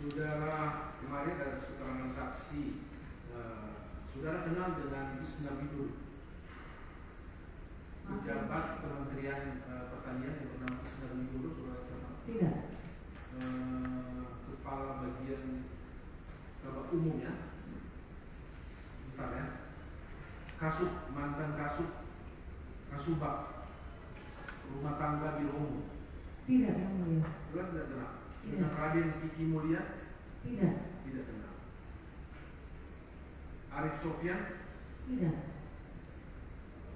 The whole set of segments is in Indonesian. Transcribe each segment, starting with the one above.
Saudara kemarin ada keterangan saksi, saudara kenal dengan Isna Bidul, pejabat Kementerian Pertanian yang bernama Isna Bidul, saudara kenal? Tidak. Kepala bagian umum ya, bentar ya, mantan Kasubag rumah tangga Biro Umum. Tidak, yang mulia. Saudara tidak kenal? Dengan Raden Kiki Mulia? Tidak. Tidak kenal. Arif Sofyan? Tidak.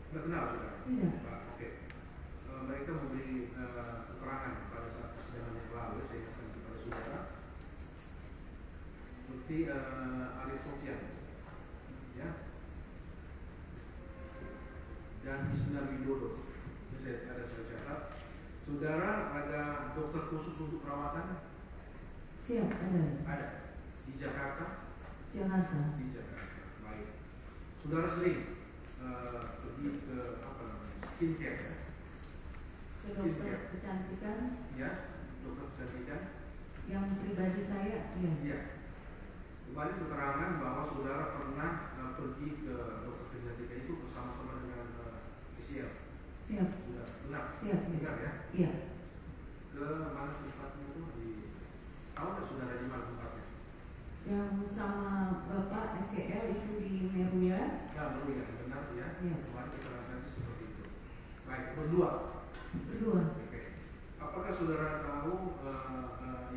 Tidak kenal saudara? Tidak. Oke. Mereka memberi keterangan pada saat persidangan yang lalu, saya ingatkan kepada saudara. Seperti Arif Sofyan, ya, dan Isna Widodo. Ini saya catat. Saudara ada dokter khusus untuk perawatan? Siap, ada. Ada. Di Jakarta? Jakarta. Di Jakarta. Baik. Saudara sering pergi ke skincare ya? Ke dokter kecantikan? Ya, dokter kecantikan. Yang pribadi saya, iya. Iya. Kembali keterangan bahwa saudara pernah pergi ke dokter kecantikan itu bersama-sama dengan ICL. Siap. Sudah benar? Siap. Benar ya? Iya. Ke mana tempatnya itu? Tahu nggak saudara di mana tempatnya? Yang sama Bapak SCL itu di Meruya. Ya, Meruya, benar ya? Iya. Kemarin keterangan seperti itu. Baik, berdua. Oke. Apakah saudara tahu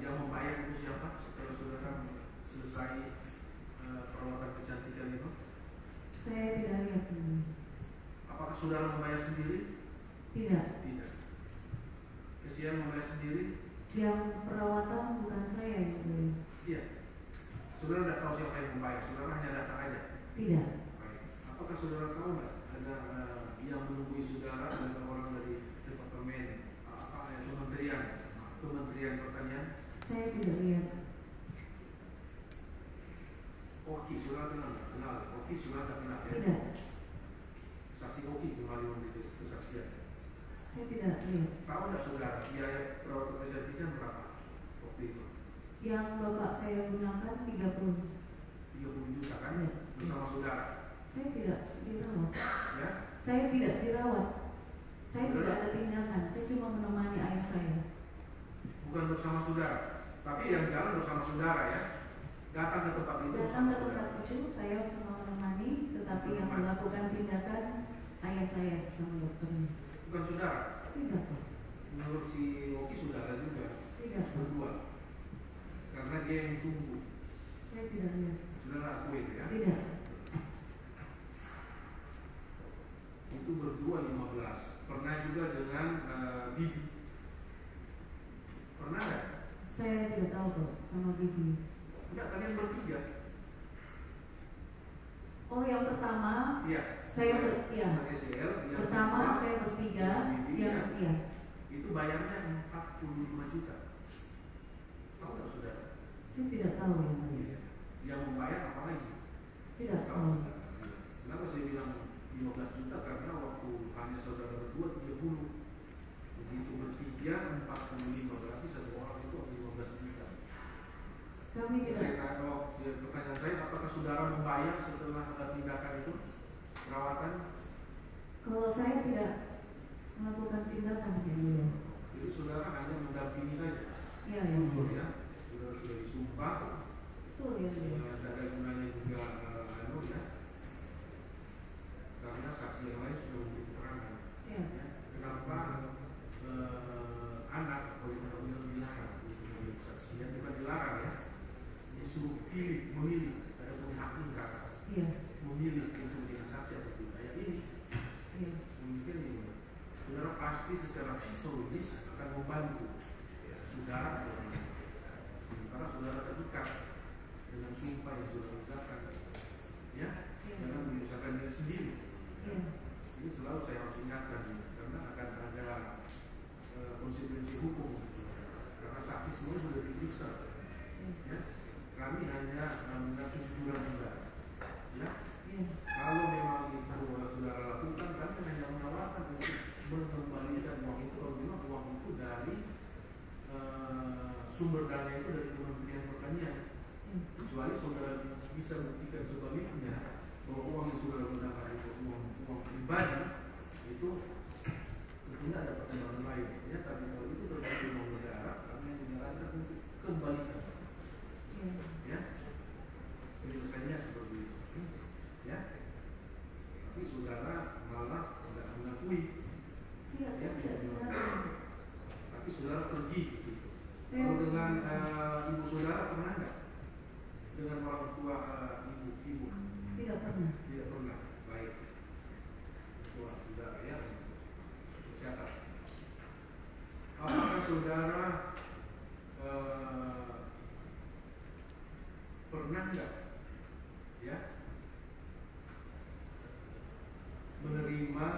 yang membayar itu siapa setelah saudara selesai perawatan kecantikan itu? Saya tidak lihat. Apakah saudara membayar sendiri? Tidak. Tidak. Kesian membayar sendiri? Yang perawatan bukan saya yang beli. Iya. Saudara tidak tahu siapa yang membayar, saudara hanya datang aja? Tidak. Baik. Apakah saudara tahu nggak ada yang menunggu saudara, ada orang dari departemen Kementerian Pertanian? Saya tidak lihat. Oki, saudara kenal nggak? Kenal. Oki, saudara tak kenal ya? Tidak. Saksi Oki kembali memberi kesaksian. Saya tidak lihat. Tahu nggak saudara biaya perawatan kecantikan berapa waktu itu? Yang bapak saya gunakan 30 juta kan? Ya. Bersama saudara? Saya tidak dirawat. Ya? Saya tidak dirawat. Saya tidak ada tindakan. Saya cuma menemani ayah saya. Bukan bersama saudara, tapi yang jalan bersama saudara ya? Datang ke tempat itu. Datang ke tempat itu saya cuma menemani, tetapi yang melakukan tindakan ayah saya sama dokternya. Bukan saudara? Tidak. Menurut si Oki saudara juga? Tidak. Berdua? Karena dia yang tunggu. Saya tidak lihat. Saudara akui itu ya? Tidak. Itu berdua 15. Pernah juga dengan Bibi? Pernah nggak? Saya tidak tahu kok sama Bibi. Enggak, kalian bertiga. Oh, yang pertama, Iya. saya SCL, pertama saya bertiga, yang iya. Itu bayarnya 45 juta. Tahu nggak saudara? Saya tidak tahu yang mana. Yang membayar apa lagi? Tidak tahu. Kenapa saya bilang 15 juta? Karena waktu hanya saudara berdua 30. Begitu bertiga 45, berarti satu orang itu 15 juta. Kami tidak. Pertanyaan saya, apakah saudara membayar setelah tindakan itu? Perawatan? Kalau saya tidak melakukan tindakan, ya. Jadi saudara hanya mendampingi saja. Iya. Jujur ya. Saudara sudah disumpah. Betul ya. Tidak ada gunanya juga ya. Karena saksi yang lain sudah memberi keterangan. Ya. Kenapa anak oleh undang-undang dilarang untuk memberi kesaksian? Bukan dilarang ya. Disuruh memilih. Ada punya hak ingkar. Iya. Memilih untuk menjadi saksi atau tidak. Ya ini. Iya. Mungkin ini. Saudara pasti secara psikologis akan membantu saudara. Sementara saudara terikat dengan sumpah yang sudah ucapkan, ya, jangan menyusahkan diri sendiri. Ya. Ini selalu saya harus ingatkan, karena akan ada konsekuensi hukum. Karena saksi semua sudah diperiksa, ya. Kami hanya mengingat kejujuran saudara, ya. Kalau memang itu saudara lakukan, kami hanya menawarkan untuk mengembalikan uang itu. Kalau memang uang itu dari sumber dana itu dari Kementerian Pertanian, bisa buktikan sebaliknya bahwa uang yang saudara gunakan itu uang pribadi, itu tentunya ada pertimbangan lain. Ya, tapi kalau itu terbukti uang negara, kami menyarankan untuk kembalikan. Ya, penyelesaiannya seperti itu. Ya, tapi saudara malah tidak mengakui. Tidak, Ya, tidak mengakui. tapi saudara pergi ke situ. Kalau dengan ibu saudara pernah nggak? Dengan orang tua ibu? Tidak pernah. Tidak pernah. Baik. Tua saudara ya. Catat. Apakah saudara pernah nggak ya menerima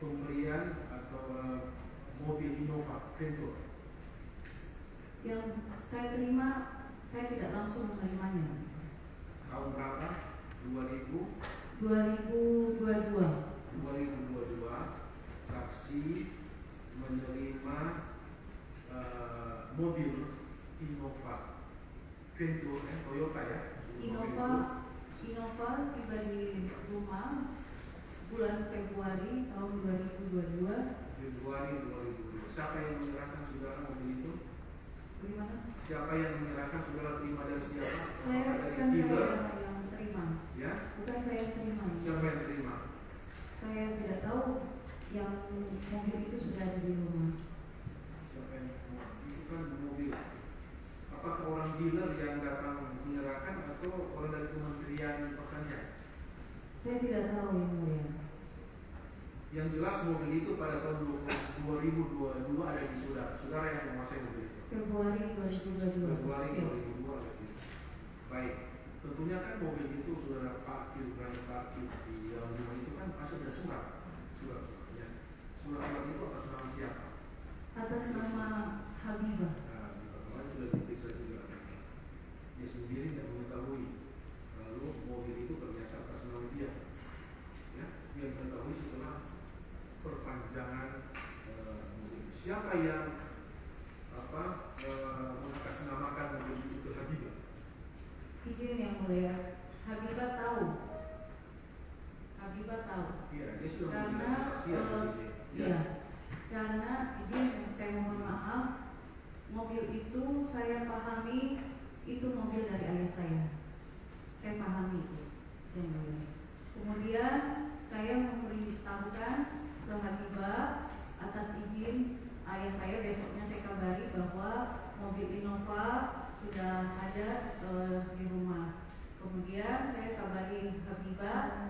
pemberian atau mobil Innova Ventur? Yang saya terima, saya tidak langsung menerimanya. Tahun berapa? 2022. Saksi menerima mobil Innova Ventur, Toyota ya? Innova tiba di rumah bulan Februari tahun 2022. Februari 2022. Siapa yang menyerahkan saudara mobil itu? Bagaimana? Siapa yang menyerahkan saudara terima dari siapa? Saya bukan dealer? saya yang terima. Ya? Bukan saya yang terima. Siapa yang terima? Saya tidak tahu yang mobil itu sudah ada di rumah. Siapa yang terima? Itu kan mobil. Apakah orang dealer yang datang menyerahkan atau orang dari Kementerian Pertanian? Saya tidak tahu yang mulia. Yang jelas mobil itu pada tahun 2022 ada di saudara yang menguasai mobil itu. Februari 2022. Februari 2022 ada di. Baik, tentunya kan mobil itu saudara parkir di dalam rumah itu kan pasti ada surat ya. Surat itu atas nama siapa? Atas nama Habibah. Nah, kemarin sudah diperiksa juga. Dia sendiri tidak mengetahui. Lalu mobil itu ternyata atas nama dia. Ya, dia mengetahui setelah perpanjangan mobil. Siapa yang mengatasnamakan mobil itu ke Habibah? Izin yang mulia, Habibah tahu. Iya, dia sudah Karena memberikan kesaksian. iya, karena izin saya mohon maaf, mobil itu saya pahami itu mobil dari ayah saya. Saya pahami itu, yang mulia. Kemudian saya memberitahukan ke Habibah atas izin ayah saya, besoknya saya kabari bahwa mobil Innova sudah ada di rumah. Kemudian saya kabari Habibah,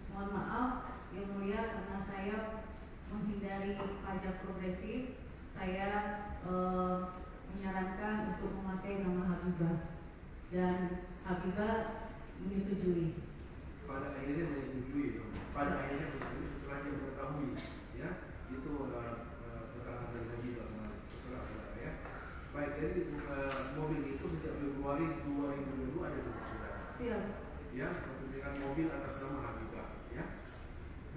mohon maaf yang mulia karena saya menghindari pajak progresif, saya menyarankan untuk memakai nama Habibah dan Habibah menyetujui. Pada akhirnya menyetujui. Setelah dia mengetahui, ya itu keterangan dari Habibah kemarin. Saudara ya. Baik, jadi mobil itu sejak Februari 2022 ada di rumah saudara. Siap. Ya, dengan mobil atas nama Habibah. Ya.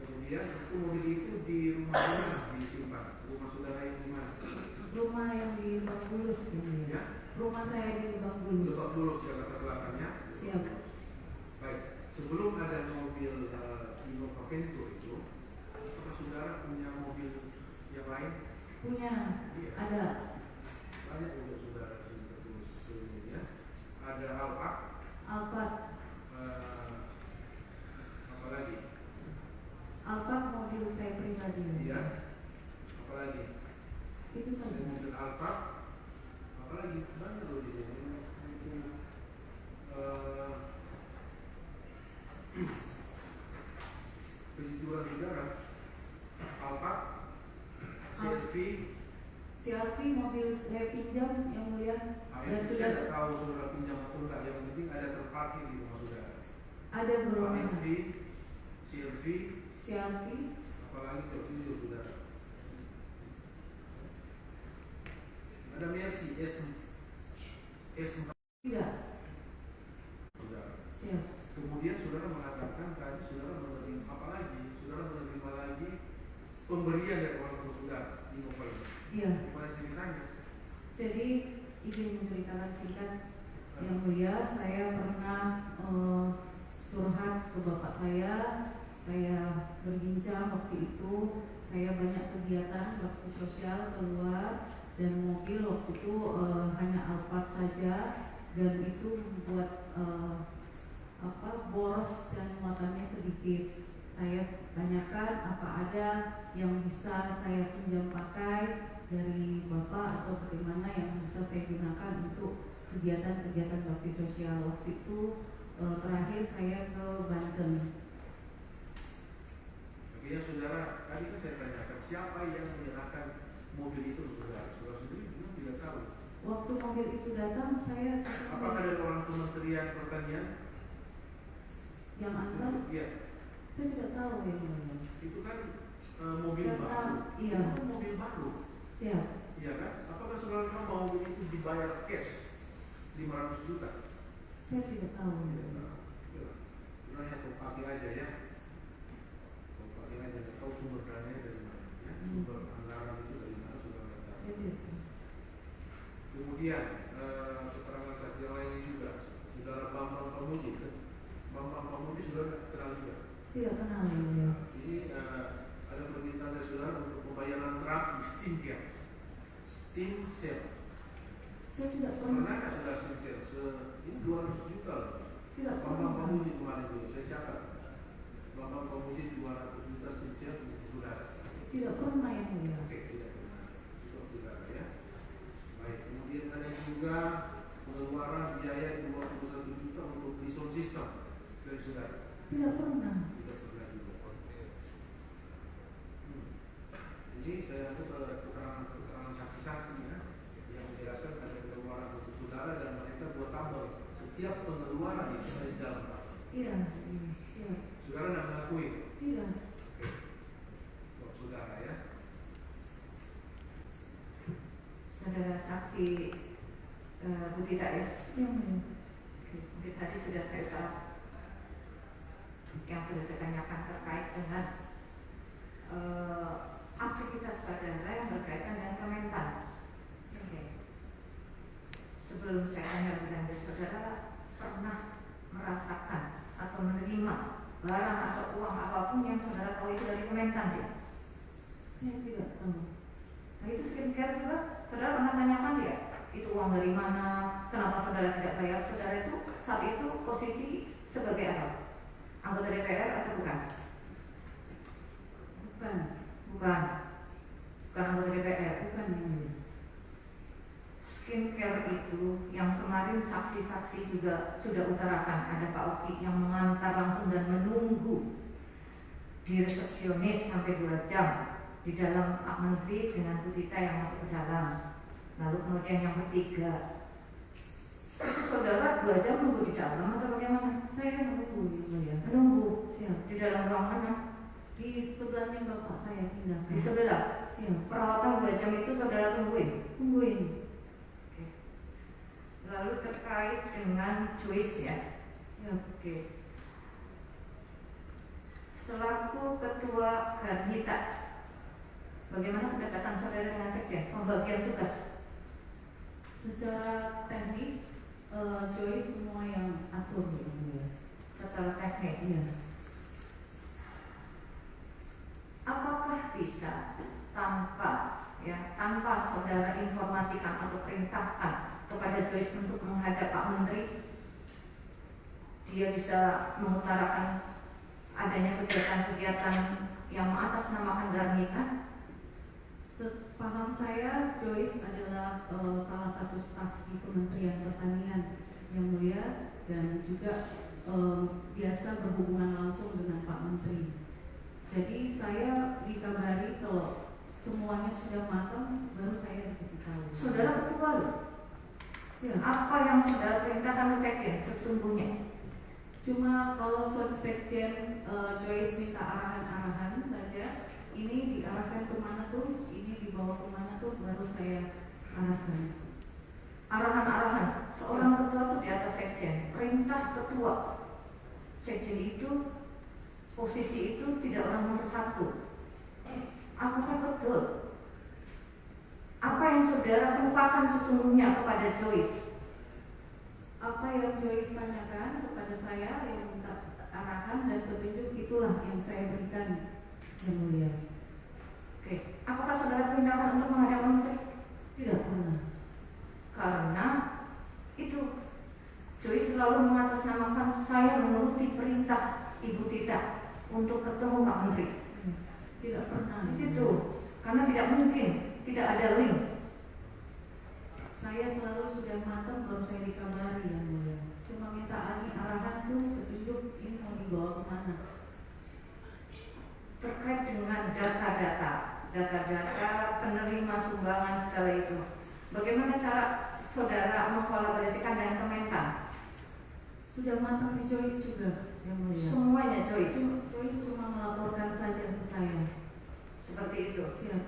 Kemudian itu mobil itu di rumah mana disimpan? Rumah saudara yang di mana? Rumah yang di Lebak Bulus ini. Ya. Rumah saya di Lebak Bulus. Lebak Bulus, Jakarta Selatan ya. Siap. Baik, sebelum ada mobil Innova Ventur itu, apakah saudara punya mobil yang lain? Punya. Iya. Ada. Banyak mobil saudara yang tertulis sebelumnya. Ada Alphard. Apa lagi? Alphard mobil saya pribadi. Iya. Apa lagi? Itu saja. Mobil Alphard. Apa lagi? Banyak loh di sini. Penjujuran saudara. Alphard. CRV mobil saya pinjam yang mulia. Dan Saya sudah tidak tahu saudara pinjam atau enggak. Yang penting ada terparkir di rumah saudara. ada berapa? CRV. Apalagi tertulis saudara. Ada Mercy S4. Tidak. Saudara. Siap. Kemudian saudara mengatakan tadi saudara menerima apa lagi? Saudara menerima lagi pemberian dari orang tua saudara di Innova. Iya. Gimana ceritanya? Jadi izin menceritakan singkat. Yang mulia, saya pernah curhat ke bapak saya berbincang waktu itu, saya banyak kegiatan waktu sosial keluar dan mobil waktu itu hanya Alphard saja, dan itu membuat boros dan muatannya sedikit. Saya tanyakan apa ada yang bisa saya pinjam pakai dari bapak atau bagaimana yang bisa saya gunakan untuk kegiatan-kegiatan bakti sosial. Waktu itu terakhir saya ke Banten. Ya saudara, tadi kan saya tanyakan siapa yang menyerahkan mobil itu saudara? Saudara sendiri bilang tidak tahu. Waktu mobil itu datang, saya apakah dari orang Kementerian Pertanian yang antar? Iya. Saya tidak tahu ya. Itu kan mobil baru. Iya. Itu kan mobil baru. Siap. Iya kan? Apakah saudara mau mobil itu dibayar cash 500 juta? Saya tidak tahu. Tidak tahu. Sebenarnya kau pakai aja ya. Kau pakai aja. Tahu sumber dananya dari mana? Ya? Sumber anggaran itu dari mana saudara tahu? Saya tidak tahu. Kemudian keterangan saksi lain juga, saudara Bambang Pamudi. Bambang Pamudi saudara kenal juga? Tidak kenal ya. Ini ada permintaan dari saudara untuk pembayaran terapi stem cell. Saya tidak pernah. Pernah nggak saudara stem cell? Ini 200 juta loh. Tidak Bambang pernah. Pamudi kemarin juga saya catat. Bambang Pamudi 200 juta stem cell untuk saudara. Tidak pernah yang mulia. Oke, tidak pernah. Untuk saudara ya. Baik, kemudian ada juga pengeluaran biaya 21 juta untuk visual system dari saudara. Tidak pernah. Tidak pernah juga. Jadi saya aku keterangan saksi-saksi ya, yang menjelaskan ada pengeluaran untuk saudara dan mereka buat tabel setiap pengeluaran itu ada di dalam tabel. Iya. Siap. Saudara tidak mengakui? Tidak. Oke. Buat saudara ya. Saudara saksi Bu Tita ya? Mungkin tadi sudah saya tahu yang sudah saya tanyakan terkait dengan aktivitas saudara yang berkaitan dengan Kementan. Sebelum saya tanya lebih lanjut, saudara pernah merasakan atau menerima barang atau uang apapun yang saudara tahu itu dari Kementan ya? Saya tidak tahu. Nah itu skincare juga saudara pernah tanyakan ya, itu uang dari mana, kenapa saudara tidak bayar? Saudara itu saat itu posisi sebagai apa? Anggota DPR atau bukan? Bukan. Bukan anggota DPR. Bukan ini. Skincare itu yang kemarin saksi-saksi juga sudah utarakan, ada Pak Oki yang mengantar langsung dan menunggu di resepsionis sampai 2 jam di dalam Pak Menteri dengan Bu Tita yang masuk ke dalam. Lalu kemudian yang ketiga, saudara 2 jam menunggu di dalam atau bagaimana? Saya menunggu ya. Menunggu. Siap. Di dalam ruangan Di sebelahnya bapak saya pindah. di sebelah. Siap. Perawatan 2 jam itu saudara tungguin. Oke. Lalu terkait dengan Joyce ya. Siap. Oke. Selaku ketua Garnita, bagaimana pendekatan saudara dengan sekjen pembagian tugas? Secara teknis, Joy semua yang atur ya. Secara teknis, Iya. apakah bisa tanpa saudara informasikan atau perintahkan kepada Joyce untuk menghadap Pak Menteri, dia bisa mengutarakan adanya kegiatan-kegiatan yang mengatasnamakan Garnita? Sepaham saya, Joyce adalah salah satu staf di Kementerian Pertanian yang mulia dan juga biasa berhubungan langsung dengan Pak Menteri. Jadi saya dikabari kalau semuanya sudah matang, baru saya dikasih tahu. Saudara ketua loh. Siap. Apa yang saudara perintahkan ke sekjen sesungguhnya? Cuma kalau sekjen Joyce minta arahan-arahan saja, ini diarahkan kemana tuh, ini dibawa kemana tuh, baru saya arahkan. Arahan-arahan seorang ketua itu di atas sekjen, perintah ketua. Sekjen itu posisi itu tidak orang nomor 1. Apakah betul? Apa yang saudara kemukakan sesungguhnya kepada Joyce? apa yang Joyce tanyakan kepada saya, yang minta arahan dan petunjuk, itulah yang saya berikan, Yang Mulia. Oke, apakah saudara perintahkan untuk menghadap menteri? Tidak pernah. Karena itu Joyce selalu mengatasnamakan saya menuruti perintah Ibu Tita untuk ketemu Pak Menteri. Tidak pernah. Di situ, karena tidak mungkin, tidak ada link. Saya selalu sudah matang baru saya dikabari, Yang Mulia. Cuma minta arahan tuh, petunjuk ini mau dibawa kemana. Terkait dengan data-data penerima sumbangan segala itu, bagaimana cara saudara mengkolaborasikan dengan Kementan? Sudah matang di Joyce juga, Yang Mulia. Semuanya Joyce. Joyce cuma melaporkan saja ke saya. Seperti itu. Siap.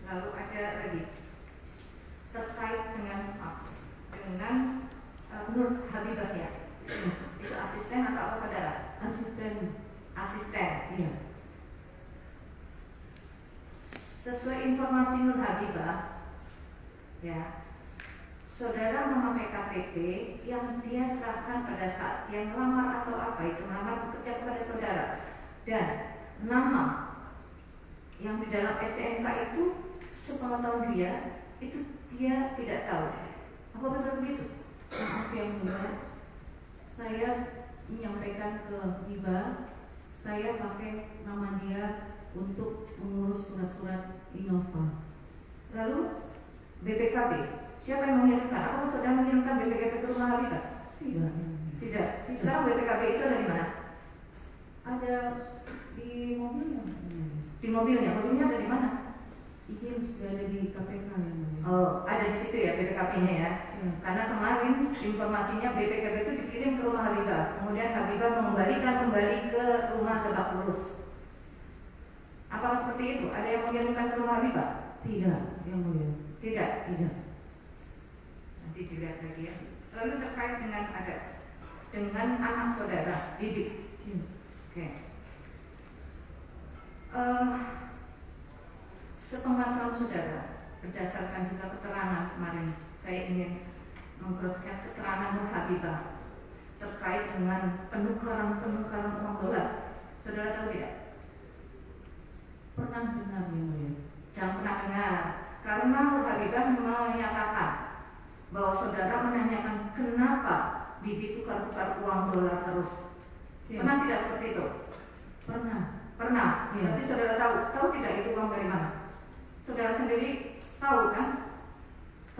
Lalu ada lagi terkait dengan Nur Habibah ya. Itu asisten atau apa saudara? Asisten. Asisten. Iya. Sesuai informasi Nur Habibah, ya, saudara memakai KTP yang dia serahkan pada saat dia melamar atau apa itu, melamar bekerja kepada saudara, dan nama yang di dalam STNK itu sepengetahuan dia itu dia tidak tahu. Apa betul begitu? Maaf Yang Mulia, saya menyampaikan ke Iba, saya pakai nama dia untuk mengurus surat-surat Innova. Lalu BPKB, siapa yang mengirimkan? Apakah saudara mengirimkan BPKB ke rumah Habibah? Tidak. Tidak. Sekarang BPKB itu ada di mana? Ada di mobilnya. Di mobilnya. Mobilnya ada di mana? Izin sudah ada di KPK, Yang Mulia. Oh, ada di situ ya BPKB-nya ya. Karena kemarin informasinya BPKB itu dikirim ke rumah Habibah, kemudian Habibah mengembalikan kembali ke rumah Lebak Bulus. Apakah seperti itu? Ada yang mengirimkan ke rumah Habibah? Tidak, Yang Mulia. Tidak. Tidak. Nanti dilihat lagi ya. Lalu terkait dengan anak saudara, Bibi. Oke. Sepengetahuan saudara, berdasarkan juga keterangan kemarin, saya ingin mengcross-check keterangan Nur Habibah terkait dengan penukaran uang dolar. Saudara tahu tidak? Pernah dengar, Yang Mulia? Jangan pernah dengar, karena Nur Habibah menyatakan bahwa saudara menanyakan kenapa Bibi tukar-tukar uang dolar terus. Pernah tidak seperti itu? Pernah. Pernah. Ya. Berarti saudara tahu tidak itu uang dari mana? Saudara sendiri tahu kan?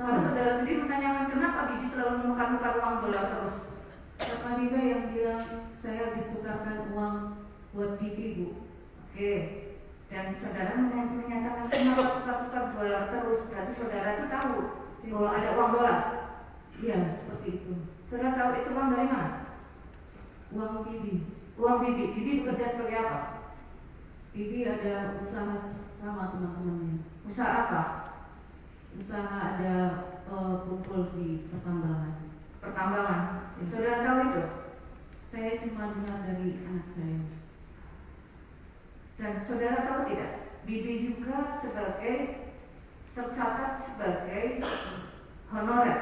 Lalu saudara sendiri menanyakan kenapa Bibi selalu menukar-tukar uang dolar terus? Siapa Bibi yang bilang saya habis tukarkan uang buat Bibi, Bu? Oke. Dan saudara menyatakan kenapa tukar-tukar dolar terus? Berarti saudara itu tahu bahwa ada uang dolar. Iya, seperti itu. Saudara tahu itu uang dari mana? Uang Bibi. Uang Bibi. Bibi bekerja sebagai apa? Bibi ada usaha sama teman-temannya. Usaha apa? Usaha ada kumpul di pertambangan. Pertambangan. Saudara tahu itu? Saya cuma dengar dari anak saya. Dan saudara tahu tidak? Bibi juga tercatat sebagai honorer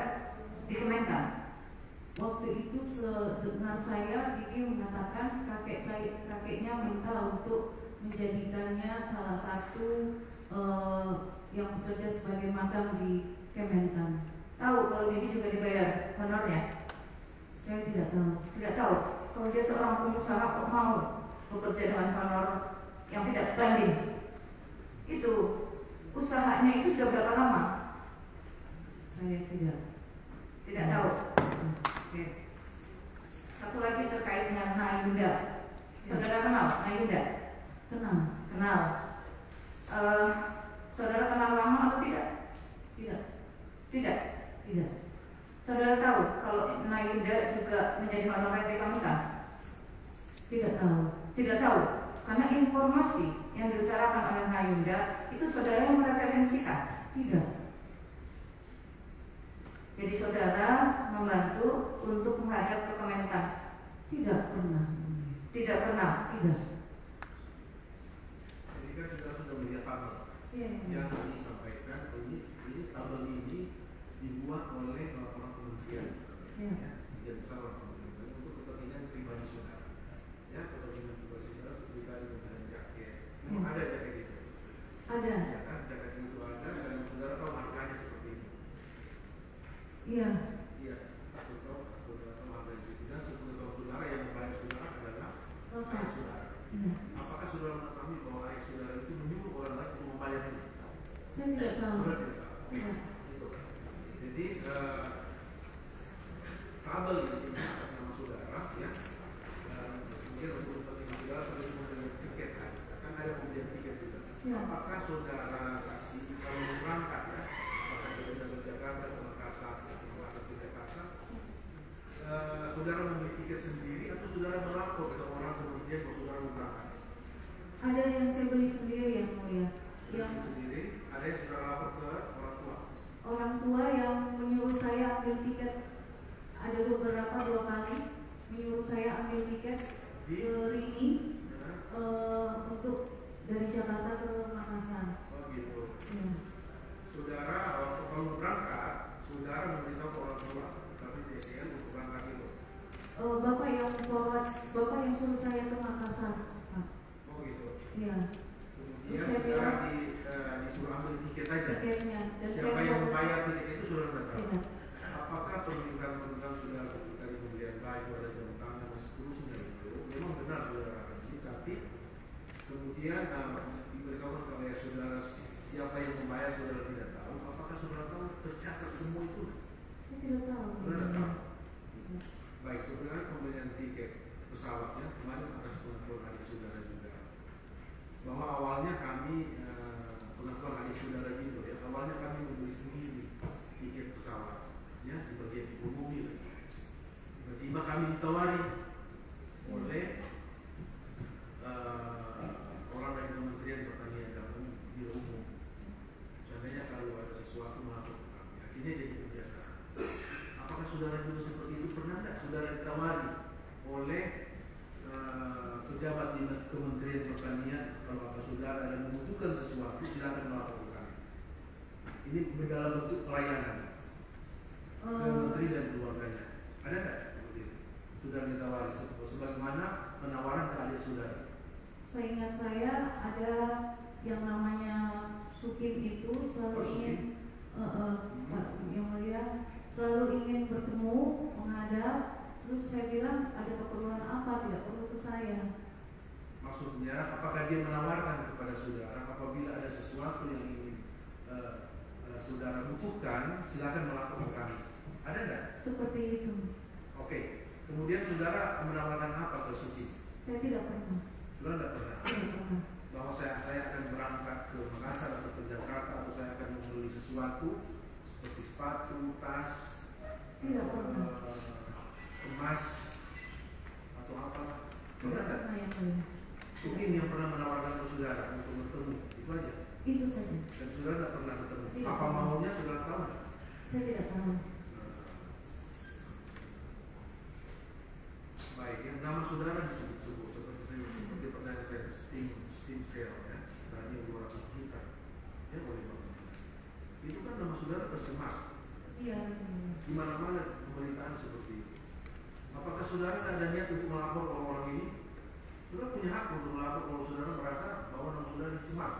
di Kementan. Waktu itu sedengar saya, Bibi mengatakan kakeknya minta untuk menjadikannya salah satu yang bekerja sebagai magang di Kementan. Tahu kalau Bibi juga dibayar honornya? Saya tidak tahu. Tidak tahu. Kalau dia seorang pengusaha kok mau bekerja dengan honor yang tidak standing? Itu usahanya itu sudah berapa lama? Saya tidak tahu. Oke. Satu lagi terkait dengan Nayunda. Saudara kenal Nayunda? Kenal. Saudara kenal lama atau tidak? Tidak. Saudara tahu kalau Nayunda juga menjadi honorer di Kementan? Tidak tahu. Karena informasi yang diutarakan oleh Nayunda itu saudara yang mereferensikan. Tidak. Jadi saudara membantu untuk menghadap ke Kementan? Tidak pernah. Tidak pernah. Tidak. Jadi kan sudah melihat tabel yang disampaikan ini tabel ini dibuat oleh orang kementerian. Ya. tiket pesawat untuk kepentingan pribadi saudara. Ya, kepentingan pribadi saudara pribadi dengan jaket. Memang ada jaket itu. Ada. Ya kan, jaket itu ada dan saudara tahu harganya seperti itu. Iya. Iya, saudara tahu harga itu dan sebenarnya saudara yang membayar saudara adalah ayah saudara. Apakah saudara mengetahui bahwa ayah saudara itu menyuruh orang lain untuk membayar ini? Saya tidak tahu. Saudara tidak tahu. Iya. Jadi kabel ini atas nama saudara, ya. Kemudian untuk kepentingan saudara sampai membeli tiket kan ada pembelian tiket juga. Apakah saudara saksi kalau mau berangkat ya, apakah dari Jakarta ke Makassar, ke Jakarta, saudara membeli tiket sendiri atau saudara melapor ke orang kemudian kalau saudara mau berangkat? Ada yang saya beli sendiri yang mulia. Yang sendiri, ada yang saudara lapor ke orang tua. Orang tua yang menyuruh saya ambil tiket ada beberapa 2 kali menyuruh saya ambil tiket ke Rini untuk dari Jakarta ke Makassar. Oh gitu. Ya. Saudara waktu kamu berangkat, saudara memberitahu ke orang tua, tapi DCL untuk berangkat itu. Bapak yang suruh saya ke Makassar. Oh gitu. Iya. Kemudian saudara disuruh ambil tiket aja. Tiketnya. Dan siapa yang membayar tiket itu saudara tidak tahu. Tidak. Apakah penunjukan saudara ketika di pembelian baju ada jam tangan dan seterusnya itu memang benar saudara haji, tapi kemudian diberitahukan kepada saudara siapa yang membayar saudara tidak tahu. Apakah saudara tahu tercatat semua itu? Saya tidak tahu. Saudara tahu. Baik, sebenarnya pembelian tiket pesawatnya kemarin atas pengakuan adik saudara juga bahwa awalnya kami pengakuan adik saudara gitu ya, awalnya kami membeli sendiri tiket pesawat ya di bagian ibu mobil. Tiba-tiba kami ditawari oleh orang dari Kementerian Pertanian dan Biro Umum. Seandainya kalau ada sesuatu melapor ke kami, akhirnya jadi kebiasaan. Apakah saudara juga seperti itu? Pernah tidak saudara ditawari oleh pejabat di Kementerian Pertanian kalau apa saudara ada membutuhkan sesuatu silakan melapor ke kami? Ini dalam bentuk pelayanan ke menteri dan keluarganya. Ada tidak seperti itu? Sudah ditawari sebagaimana penawaran ke adik saudara? Seingat saya ada yang namanya Sukim itu selalu ingin yang mulia selalu ingin bertemu, menghadap. Terus saya bilang ada keperluan apa, tidak perlu ke saya. Maksudnya apakah dia menawarkan kepada saudara apabila ada sesuatu yang ingin saudara butuhkan silakan melapor ke kami? Ada tidak? Seperti itu. Oke. Kemudian saudara menawarkan apa ke Suci? Saya tidak pernah. Saudara tidak pernah? Tidak pernah. Bahwa saya akan berangkat ke Makassar atau ke Jakarta atau saya akan membeli sesuatu seperti sepatu, tas, tidak pernah. emas atau apa? Tidak pernah yang mulia. Mungkin yang pernah menawarkan ke saudara untuk bertemu itu aja. Itu saja. Dan saudara tidak pernah bertemu. Tidak Apa pernah. maunya saudara tahu? Saya tidak tahu. Baik, yang nama saudara disebut-sebut seperti pertanyaan saya steam cell ya, tadi 200 juta ya boleh banget. Itu kan nama saudara tercemar. Iya. Di mana-mana pemberitaan seperti itu. Apakah saudara ada niat untuk melapor orang ini? Saudara punya hak untuk melapor kalau saudara merasa bahwa nama saudara dicemar.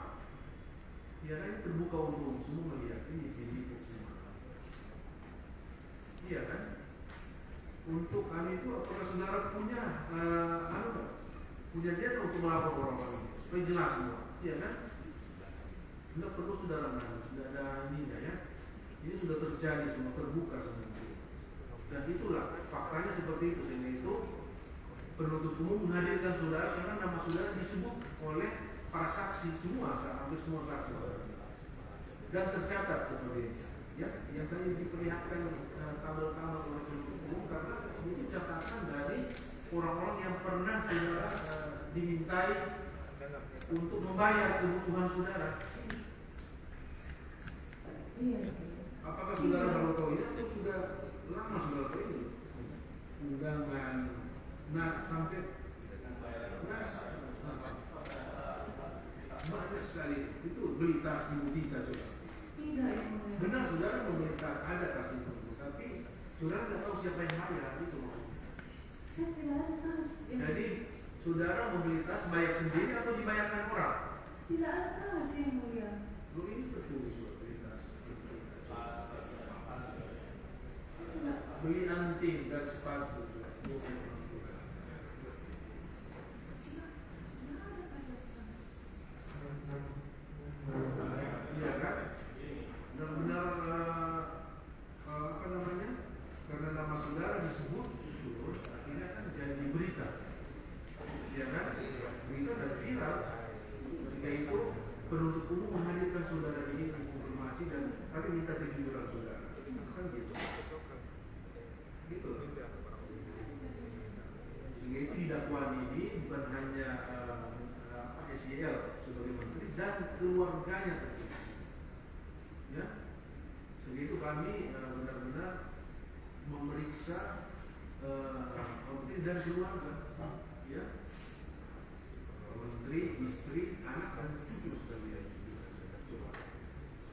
Ya kan ini terbuka untuk umum, semua melihat ini video semua. Iya kan? Untuk kami itu apakah saudara punya punya niat untuk melapor orang ini supaya jelas semua, iya kan? Tidak perlu saudara menangis, tidak ada ini ya. Ini sudah terjadi semua, terbuka semua. Dan itulah faktanya seperti itu. Sehingga itu penuntut umum menghadirkan saudara karena nama saudara disebut oleh para saksi semua, hampir semua saksi dan tercatat seperti ini. Ya, yang tadi diperlihatkan tabel-tabel oleh penuntut umum karena ini catatan dari orang-orang yang pernah saudara dimintai untuk membayar kebutuhan saudara. Iya. Apakah saudara baru tahu ini atau sudah lama saudara tahu ini? Undangan, nah sampai banyak sekali itu beli tas Ibu Tita coba. Tidak yang mulia. Benar saudara membeli tas, ada tas itu, tapi Saudara tidak tahu siapa yang bayar, itu maksudnya. Saya tidak ada. Jadi saudara mobilitas bayar sendiri atau dibayarkan orang? Tidak ada sih yang mulia. Lo ini betul mobilitas. Beli anting dan sepatu. Iya kan? Benar-benar apa namanya? Karena nama saudara disebut itu, akhirnya kan jadi berita. Iya kan? Berita dan viral. Sehingga itu penuntut umum menghadirkan saudara ini konfirmasi dan kami minta kejujuran saudara. Kan gitu. Gitu. Sehingga itu di dakwaan ini bukan hanya SYL sebagai menteri dan keluarganya tentu. Ya. Sehingga itu kami benar-benar memeriksa menteri dan keluarga. Ya. Menteri, istri, anak dan cucu sekalian. Coba.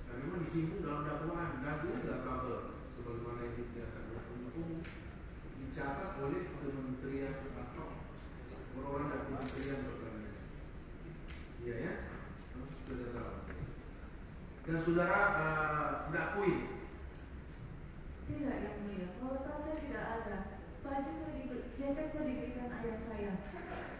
Karena memang disinggung dalam dakwaan dan juga kabel sebagaimana yang dikatakan hukum dicatat oleh kementerian atau orang-orang dari kementerian pertanian. Iya ya, sudah tahu. Dan saudara mengakui? Tidak yang mulia. Kalau tas saya tidak ada. Baju jaket saya diberikan ayah saya.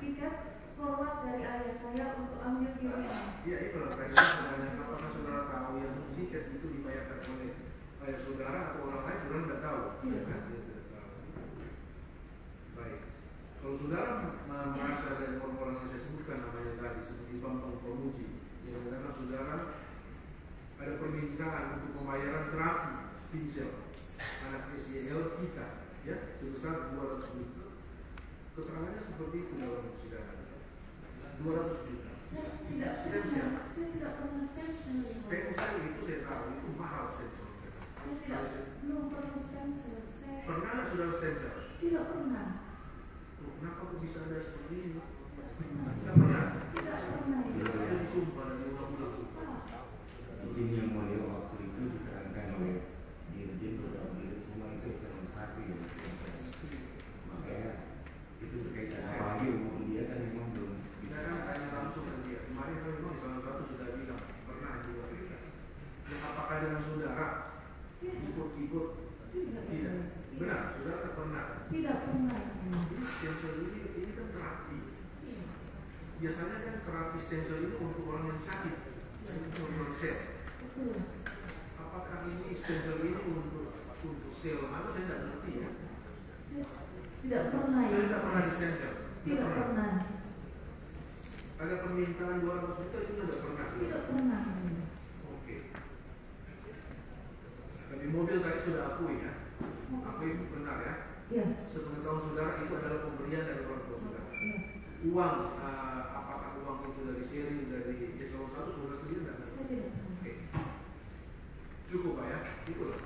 Tiket forward dari ayah saya untuk ambil di rumah. Iya, itu loh. Pertanyaan apakah saudara tahu yang tiket itu dibayarkan oleh ayah saudara atau orang lain? Saudara tidak tahu. Tidak. Kan? Tidak tahu. Baik. Kalau saudara merasa dari orang-orang yang saya sebutkan namanya tadi seperti Bambang Pamuji yang mengatakan saudara ada permintaan untuk pembayaran terapi stem cell anak SYL kita, ya, sebesar 200 juta. Keterangannya seperti itu dalam persidangan. 200 juta. Saya tidak pernah stem cell. Stem cell itu saya tahu itu mahal stem cell. Belum pernah stem cell. Pernah nggak saudara stem cell? Tidak pernah. Kenapa kok bisa ada seperti ini? Tidak pernah. Tidak pernah. Ada disumpah dan diulang-ulang. Izin yang mulia waktu itu diterangkan oleh dirjen beberapa menit semua itu eselon 1 ya. Makanya itu berkaitan apalagi umum dia kan memang belum bisa. Saya kan tanya langsung ke dia. Kemarin kan memang eselon 1 sudah bilang pernah juga berikan. Dan apakah dengan saudara ikut-ikut? Tidak. Benar, saudara pernah. Tidak pernah. Ini stem cell ini kan terapi. Biasanya kan terapi stem cell itu untuk orang yang sakit, untuk orang sel. Betul. Apakah ini stem cell ini untuk sel mana? Saya tidak ngerti ya. Tidak pernah. Saya tidak pernah di stem cell. Tidak pernah. Ada permintaan 200 juta itu tidak pernah. Tidak pernah. Oke. Tapi mobil tadi sudah akui ya. Akui benar ya. Ya. Sepengetahuan saudara itu adalah pemberian dari orang tua saudara. Ya. Uang, apakah uang itu dari seri, dari eselon 1 saudara sendiri tidak? Saya tidak tahu. Oke. Cukup Pak ya. Itulah.